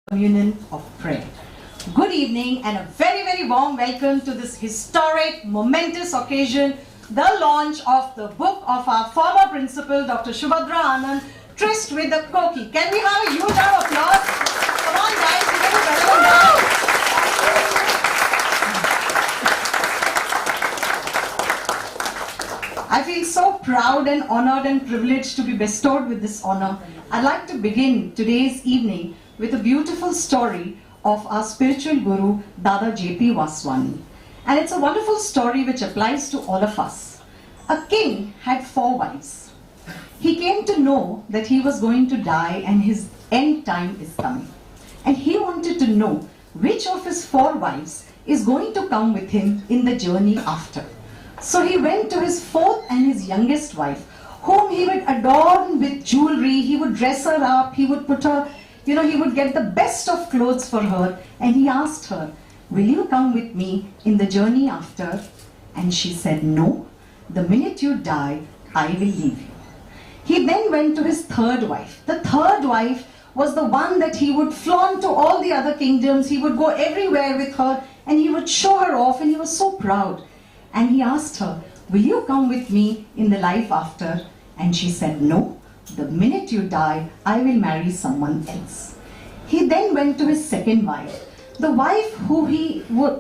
communion of prayer. Good evening and a very, very warm welcome to this historic, momentous occasion, the launch of the book of our former principal, Dr. Subhadra Anand, TRYST with the KOKI. Can we have a huge round of applause? Come on guys, you can do better than that. I feel so proud and honored and privileged to be bestowed with this honor. I'd like to begin today's evening with a beautiful story of our spiritual guru, Dada J.P. Vaswani. And it's a wonderful story which applies to all of us. A king had 4 wives. He came to know that he was going to die and his end time is coming. And he wanted to know which of his 4 wives is going to come with him in the journey after. So he went to his 4th and his youngest wife, whom he would adorn with jewelry, he would dress her up, he would put her, he would get the best of clothes for her, and he asked her, "Will you come with me in the journey after?" And she said, "No, the minute you die, I will leave you." He then went to his 3rd wife. The 3rd wife was the one that he would flaunt to all the other kingdoms, he would go everywhere with her, and he would show her off, and he was so proud. And he asked her, "Will you come with me in the life after?" And she said, "No, the minute you die, I will marry someone else." He then went to his 2nd wife, the wife who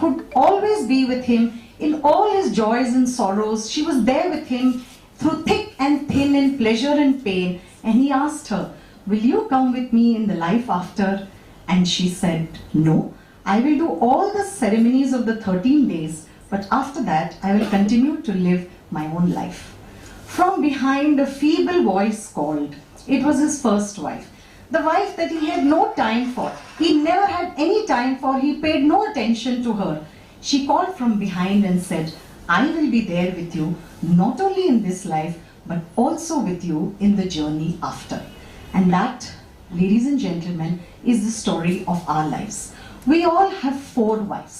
could always be with him in all his joys and sorrows. She was there with him through thick and thin, in pleasure and pain. And he asked her, "Will you come with me in the life after?" And she said, "No, I will do all the ceremonies of the 13 days, but after that, I will continue to live my own life." From behind, a feeble voice called. It was his 1st wife, the wife that he had no time for. He never had any time for, he paid no attention to her. She called from behind and said, "I will be there with you, not only in this life, but also with you in the journey after." And that, ladies and gentlemen, is the story of our lives. We all have 4 wives.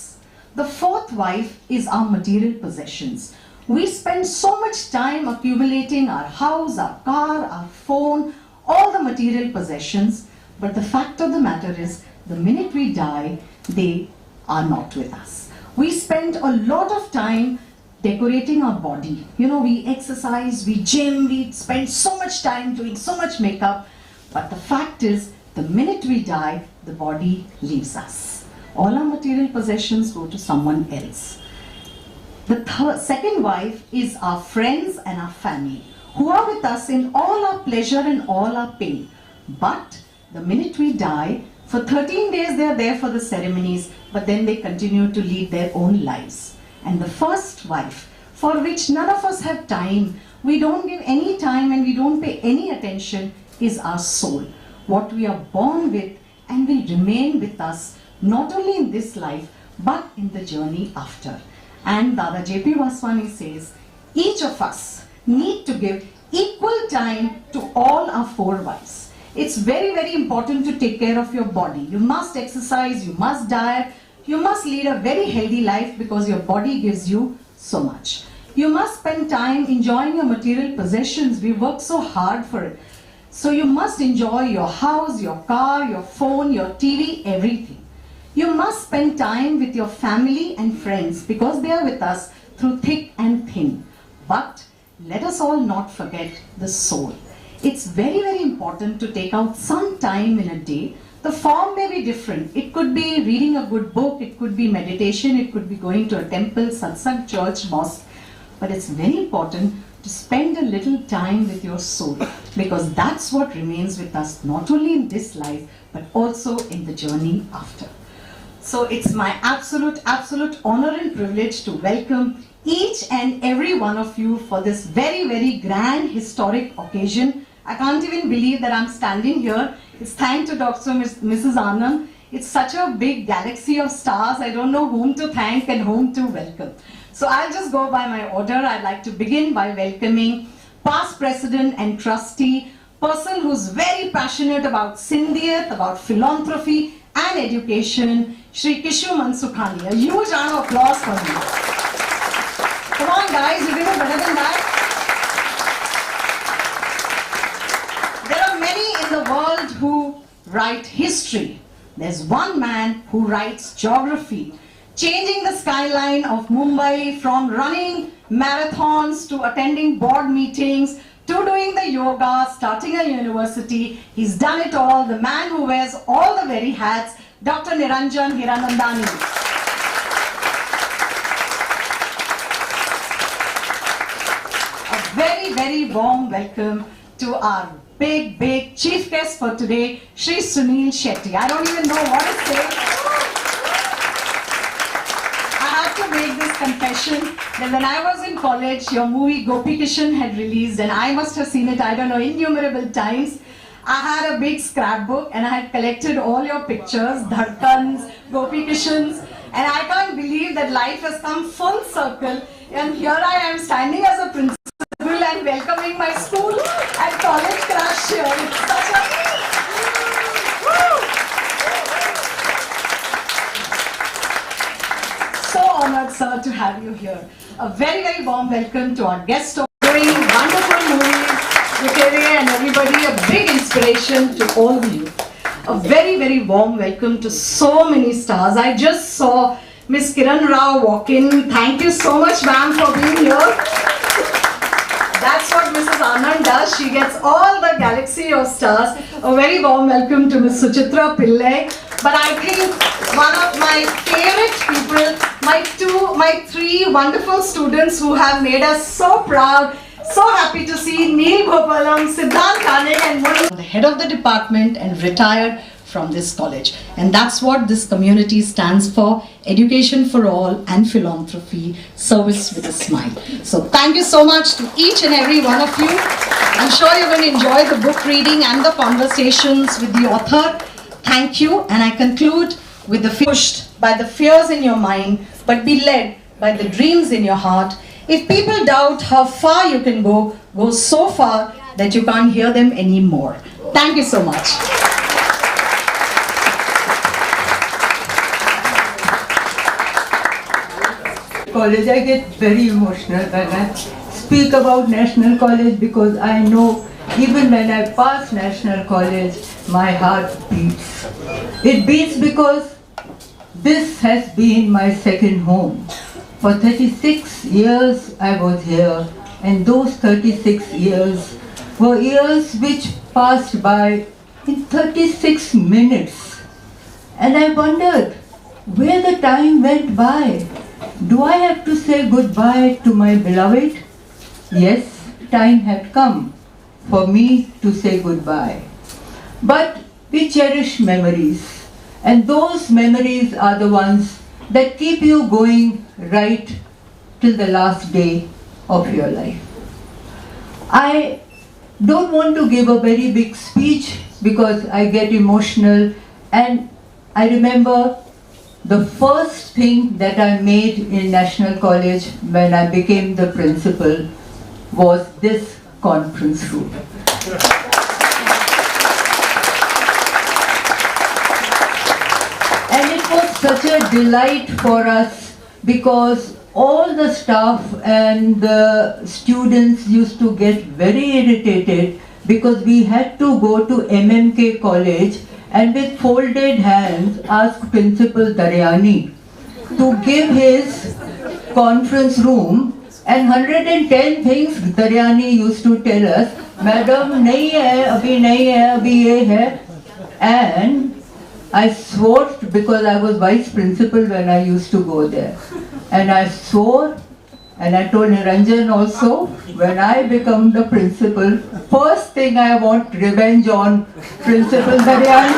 The 4th wife is our material possessions. We spend so much time accumulating our house, our car, our phone, all the material possessions. But the fact of the matter is, the minute we die, they are not with us. We spend a lot of time decorating our body. We exercise, we gym, we spend so much time doing so much makeup. But the fact is, the minute we die, the body leaves us. All our material possessions go to someone else. The 2nd wife is our friends and our family, who are with us in all our pleasure and all our pain. But the minute we die, for 13 days they are there for the ceremonies, but then they continue to lead their own lives. And the 1st wife, for which none of us have time, we don't give any time and we don't pay any attention, is our soul. What we are born with and will remain with us, not only in this life, but in the journey after. And Dada J.P. Vaswani says, each of us need to give equal time to all our 4 wives. It's very, very important to take care of your body. You must exercise, you must diet, you must lead a very healthy life because your body gives you so much. You must spend time enjoying your material possessions. We work so hard for it. So you must enjoy your house, your car, your phone, your TV, everything. You must spend time with your family and friends because they are with us through thick and thin. But let us all not forget the soul. It's very, very important to take out some time in a day. The form may be different. It could be reading a good book, it could be meditation, it could be going to a temple, satsang, church, mosque. But it's very important to spend a little time with your soul, because that's what remains with us not only in this life, but also in the journey after. So it's my absolute honor and privilege to welcome each and every one of you for this very, very grand historic occasion. I can't even believe that I'm standing here. It's thanks to Dr. Mrs. Anand. It's such a big galaxy of stars. I don't know whom to thank and whom to welcome. So I'll just go by my order. I'd like to begin by welcoming past president and trustee, person who's very passionate about Sindhiyat, about philanthropy and education, Shri Kishu Mansukhani. A huge round of applause for him. Come on guys, you can do better than that. There are many in the world who write history, there's one man who writes geography, changing the skyline of Mumbai from running marathons to attending board meetings to doing the yoga, starting a university. He's done it all. The man who wears all the very hats, Dr. Niranjan Hiranandani. A very, very warm welcome to our big chief guest for today, Shri Sunil Shetty. I don't even know what to say. I have to make this confession that when I was in college, your movie Gopi Kishan had released, and I must have seen it, I don't know, innumerable times. I had a big scrapbook and I had collected all your pictures, Dharkans, Gopi Kishans, and I can't believe that life has come full circle, and here I am standing as a principal and welcoming my school and college crush here. It's such a... So honored, sir, to have you here. A very, very warm welcome to our guest of doing wonderful movies, Vijay and everybody. A big inspiration to all of you. A very, very warm welcome to so many stars. I just saw Miss Kiran Rao walk in. Thank you so much, ma'am, for being here. That's what Mrs. Anand does. She gets all the galaxy of stars. A very warm welcome to Miss Suchitra Pillai. But I think one of my favorite people, my three wonderful students who have made us so proud, so happy to see Neil Gopalam, Siddhant Kane and Murli, the head of the department and retired from this college. And that's what this community stands for: education for all and philanthropy, service with a smile. So thank you so much to each and every one of you. I'm sure you're going to enjoy the book reading and the conversations with the author. Thank you. And I conclude with the pushed by the fears in your mind, but be led by the dreams in your heart. If people doubt how far you can go, go so far that you can't hear them anymore. Thank you so much. College, I get very emotional when I speak about National College, because I know even when I pass National College, my heart beats. It beats because this has been my second home. For 36 years I was here, and those 36 years were years which passed by in 36 minutes. And I wondered where the time went by. Do I have to say goodbye to my beloved? Yes, time had come for me to say goodbye. But we cherish memories, and those memories are the ones that keep you going right till the last day of your life. I don't want to give a very big speech because I get emotional, and I remember the first thing that I made in National College when I became the principal was this conference room. And it was such a delight for us because all the staff and the students used to get very irritated because we had to go to MMK College and with folded hands ask Principal Daryani to give his conference room, and 110 things Daryani used to tell us, Madam, nahi hai, abhi ye hai. And I swore, because I was vice principal when I used to go there, and I swore, and I told Niranjan also, when I become the principal, first thing I want revenge on Principal Daryani.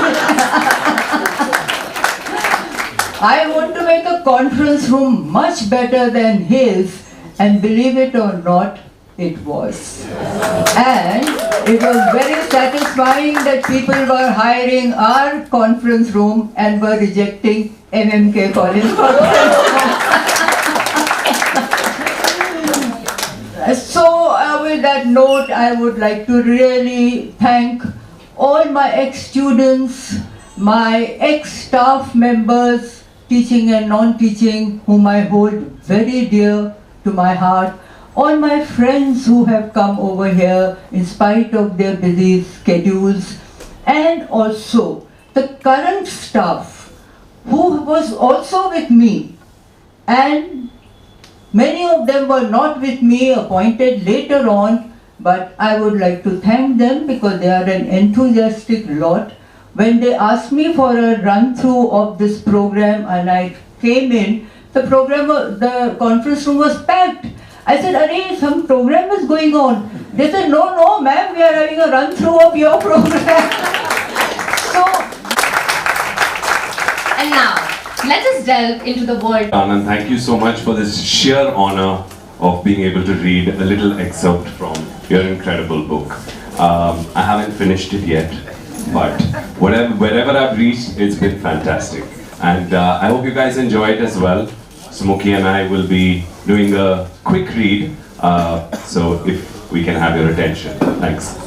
I want to make a conference room much better than his, and believe it or not, it was. And it was very satisfying that people were hiring our conference room and were rejecting MMK College conference. So with that note, I would like to really thank all my ex-students, my ex-staff members, teaching and non-teaching, whom I hold very dear to my heart, all my friends who have come over here in spite of their busy schedules, and also the current staff who was also with me, and many of them were not with me, appointed later on, but I would like to thank them because they are an enthusiastic lot. When they asked me for a run-through of this program and I came in, the conference room was packed. I said, "Arey, some program is going on." They said, no, ma'am, we are having a run-through of your program." So, And now, let us delve into the world. Anand, thank you so much for this sheer honor of being able to read a little excerpt from your incredible book. I haven't finished it yet, but wherever I've reached, it's been fantastic. And I hope you guys enjoy it as well. Smoky and I will be doing a quick read, so if we can have your attention. Thanks.